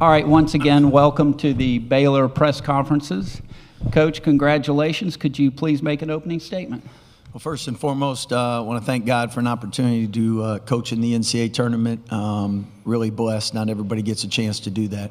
All right, once again, welcome to the Baylor press conferences. Coach, congratulations. Could you please make an opening statement? Well, first and foremost, I want to thank God for an opportunity to coach in the NCAA tournament. Really blessed. Not everybody gets a chance to do that.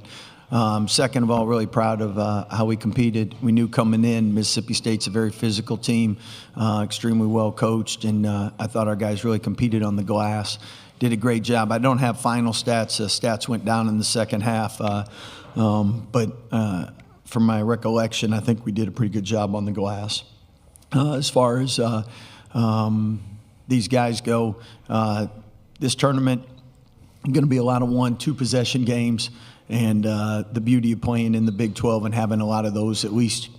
Second of all, really proud of how we competed. We knew coming in, Mississippi State's a very physical team, extremely well coached, and I thought our guys really competed on the glass. Did a great job. I don't have final stats. Stats went down in the second half, but from my recollection, I think we did a pretty good job on the glass. As far as these guys go, this tournament is going to be a lot of 1-2 possession games, and the beauty of playing in the Big 12 and having a lot of those, at least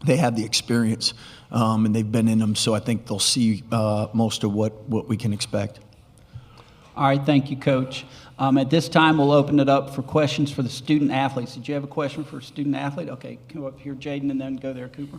they have the experience and they've been in them, so I think they'll see most of what we can expect. All right, thank you, Coach. At this time, we'll open it up for questions for the student athletes. Did you have a question for a student athlete? Okay, come up here, Jaden, and then go there, Cooper.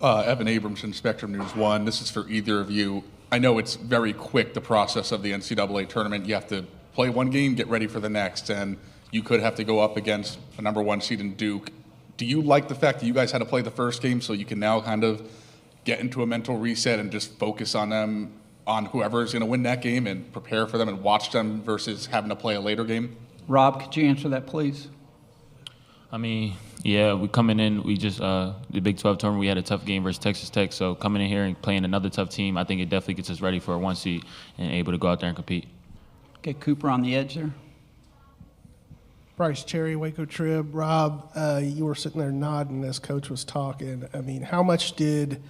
Evan Abramson, Spectrum News 1. This is for either of you. I know it's very quick, the process of the NCAA tournament. You have to play one game, get ready for the next, and you could have to go up against a #1 seed in Duke. Do you like the fact that you guys had to play the first game so you can now kind of get into a mental reset and just focus on them, on whoever is going to win that game, and prepare for them and watch them versus having to play a later game? Rob, could you answer that, please? I mean, yeah, we coming in, we just, the Big 12 tournament, we had a tough game versus Texas Tech, so coming in here and playing another tough team, I think it definitely gets us ready for a 1 seed and able to go out there and compete. Okay, Cooper on the edge there. Bryce Cherry, Waco Trib. Rob, you were sitting there nodding as Coach was talking. I mean, how much did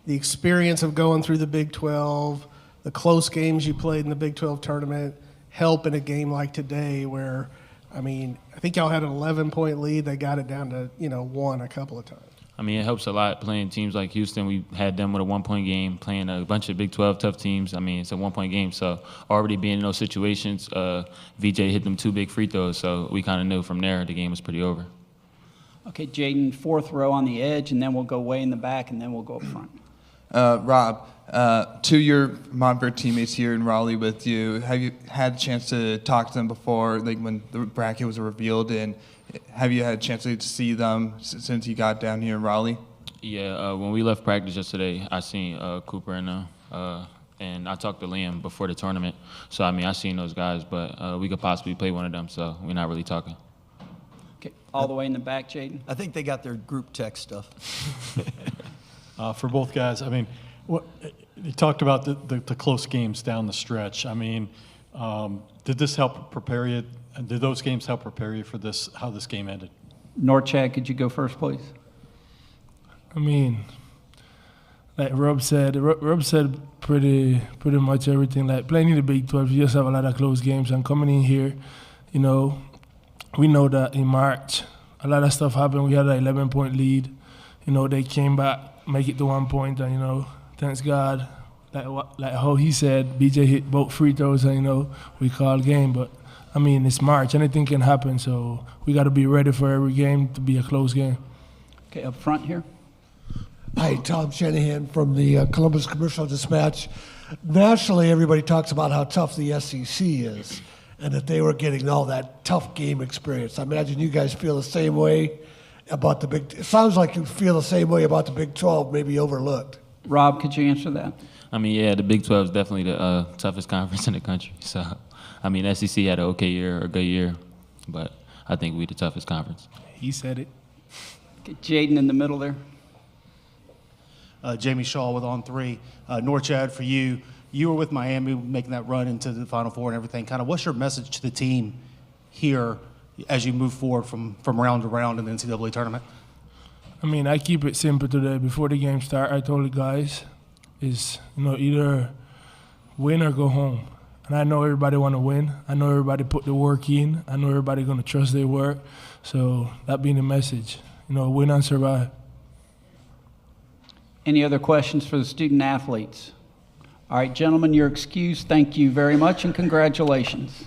the experience of going through the Big 12, the close games you played in the Big 12 tournament, help in a game like today where, I mean, I think y'all had an 11-point lead. They got it down to, 1 a couple of times. I mean, it helps a lot playing teams like Houston. We had them with a 1-point game, playing a bunch of Big 12 tough teams. I mean, it's a 1-point game. So already being in those situations, VJ hit them 2 big free throws. So we kind of knew from there the game was pretty over. Okay, Jaden, 4th row on the edge, and then we'll go way in the back, and then we'll go up front. Rob, 2 of your Montverde teammates here in Raleigh with you. Have you had a chance to talk to them before, like when the bracket was revealed, and have you had a chance to see them since you got down here in Raleigh? Yeah, when we left practice yesterday, I seen Cooper and I talked to Liam before the tournament. So, I mean, I seen those guys, but we could possibly play one of them, so we're not really talking. Okay, all the way in the back, Jaden. I think they got their group text stuff. For both guys, I mean, you talked about the close games down the stretch. I mean, did this help prepare you? Did those games help prepare you for this? How this game ended? Norchad, could you go first, please? I mean, like Rob said pretty much everything. Like playing in the Big 12, you just have a lot of close games. And coming in here, we know that in March a lot of stuff happened. We had an 11-point lead. They came back, make it to 1 point, and thanks God, like how he said, BJ hit both free throws, and we called game. But I mean, it's March, anything can happen, so we got to be ready for every game to be a close game. Okay, up front here. Hi, Tom Shanahan from the Columbus Commercial Dispatch. Nationally, everybody talks about how tough the SEC is, and that they were getting all that tough game experience. I imagine you guys feel the same way about the Big. It sounds like you feel the same way about the Big 12, maybe overlooked. Rob, could you answer that? I mean, yeah, the Big 12 is definitely the toughest conference in the country. So, I mean, SEC had an okay year or a good year, but I think we the toughest conference. He said it. Okay, Jaden in the middle there. Jamie Shaw with On 3. Norchad, for you, you were with Miami making that run into the Final Four and everything. Kind of what's your message to the team here as you move forward from round to round in the NCAA tournament? I mean, I keep it simple today. Before the game start, I told the guys is, either win or go home. And I know everybody want to win. I know everybody put the work in. I know everybody going to trust their work. So that being the message, win and survive. Any other questions for the student athletes? All right, gentlemen, you're excused. Thank you very much, and congratulations.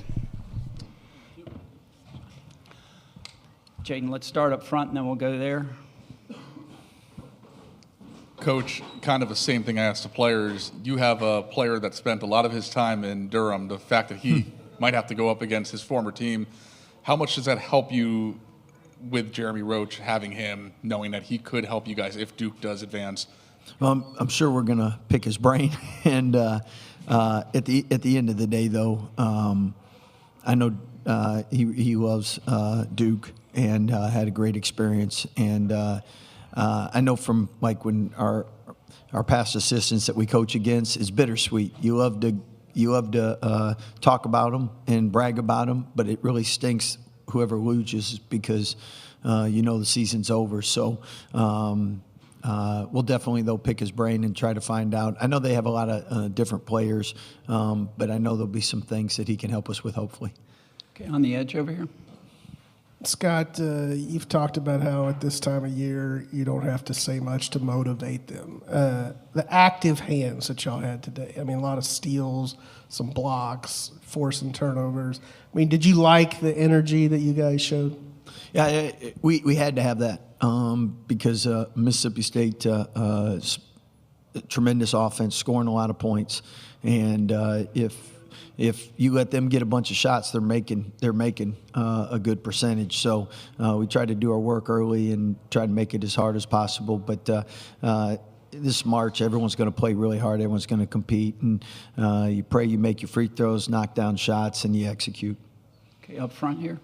Jaden, let's start up front, and then we'll go there. Coach, kind of the same thing I asked the players. You have a player that spent a lot of his time in Durham. The fact that he might have to go up against his former team, How much does that help you with Jeremy Roach, having him, knowing that he could help you guys if Duke does advance? Well, I'm sure we're going to pick his brain. And at the end of the day, though, I know he loves Duke and had a great experience. And I know from like when our past assistants that we coach against, it's bittersweet. You love to talk about them and brag about them, but it really stinks whoever loses because the season's over. So we'll definitely, though, pick his brain and try to find out. I know they have a lot of different players, but I know there'll be some things that he can help us with, hopefully. Okay, on the edge over here. Scott, you've talked about how at this time of year you don't have to say much to motivate them. The active hands that y'all had today, I mean, a lot of steals, some blocks, forcing turnovers. I mean, did you like the energy that you guys showed? Yeah, we had to have that because Mississippi State, tremendous offense, scoring a lot of points, and if you let them get a bunch of shots, they're making a good percentage. So we tried to do our work early and try to make it as hard as possible. But this March, everyone's going to play really hard. Everyone's going to compete, and you pray you make your free throws, knock down shots, and you execute. Okay, up front here.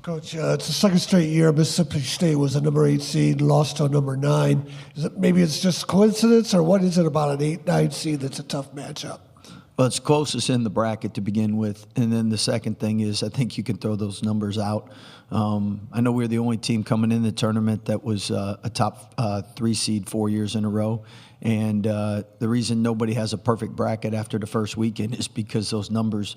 Coach, it's the second straight year Mississippi State was a number 8 seed, lost to a number 9. Maybe it's just coincidence, or what is it about an 8-9 seed that's a tough matchup? Well, it's closest in the bracket to begin with. And then the second thing is I think you can throw those numbers out. I know we're the only team coming in the tournament that was a top 3 seed 4 years in a row. And the reason nobody has a perfect bracket after the first weekend is because those numbers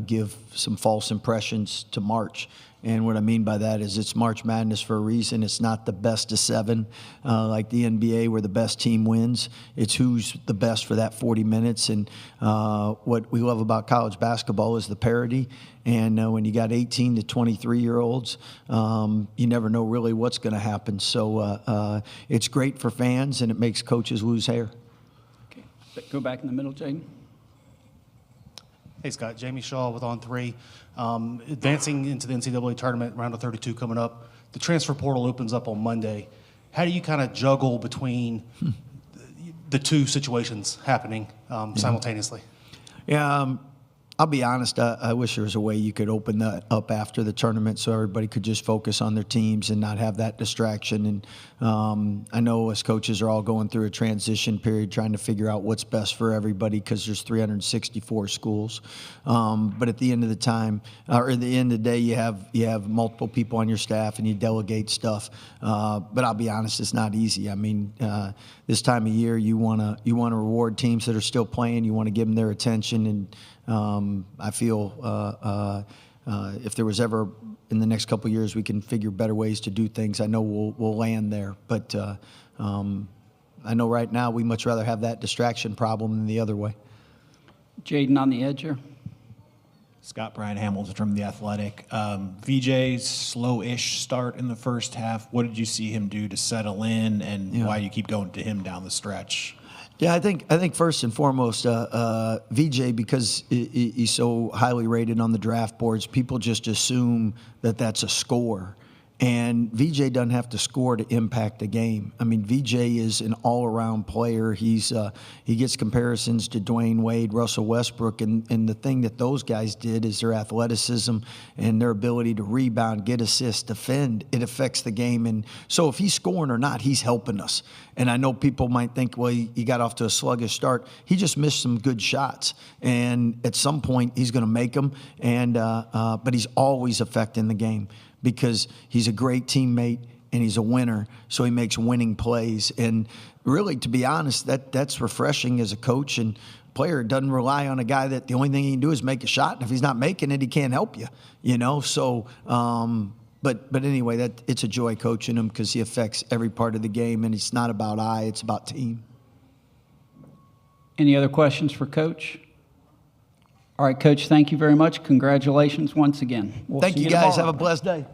give some false impressions to March. And what I mean by that is it's March Madness for a reason. It's not the best of 7 like the NBA where the best team wins. It's who's the best for that 40 minutes. And what we love about college basketball is the parity. And when you got 18 to 23-year-olds, you never know really what's going to happen. So it's great for fans, and it makes coaches lose hair. Okay, go back in the middle, Jaden. Hey, Scott. Jamie Shaw with On 3. Advancing into the NCAA tournament, round of 32 coming up. The transfer portal opens up on Monday. How do you kind of juggle between the two situations happening simultaneously? Yeah, I'll be honest, I wish there was a way you could open that up after the tournament so everybody could just focus on their teams and not have that distraction. And I know us coaches are all going through a transition period trying to figure out what's best for everybody because there's 364 schools. But at the end of the time, or at the end of the day, you have multiple people on your staff and you delegate stuff. But I'll be honest, it's not easy. I mean, this time of year, you want to reward teams that are still playing. You want to give them their attention. And I feel if there was ever in the next couple of years we can figure better ways to do things, I know we'll land there. But I know right now we much rather have that distraction problem than the other way. Jaden on the edge here. Scott Brian Hamilton from The Athletic. VJ's slow-ish start in the first half. What did you see him do to settle in, and why you keep going to him down the stretch? Yeah, I think first and foremost, VJ, because he's so highly rated on the draft boards, people just assume that that's a score. And VJ doesn't have to score to impact the game. I mean, VJ is an all-around player. He gets comparisons to Dwayne Wade, Russell Westbrook, and the thing that those guys did is their athleticism and their ability to rebound, get assists, defend. It affects the game. And so if he's scoring or not, he's helping us. And I know people might think, well, he got off to a sluggish start. He just missed some good shots. And at some point, he's going to make them. And but he's always affecting the game, because he's a great teammate and he's a winner, so he makes winning plays. And really, to be honest, that's refreshing as a coach and player. Doesn't rely on a guy that the only thing he can do is make a shot, and if he's not making it, he can't help you, So, but anyway, it's a joy coaching him because he affects every part of the game, and it's not about it's about team. Any other questions for Coach? All right, Coach, thank you very much. Congratulations once again. We'll Thank see you, guys. tomorrow. Have a blessed day.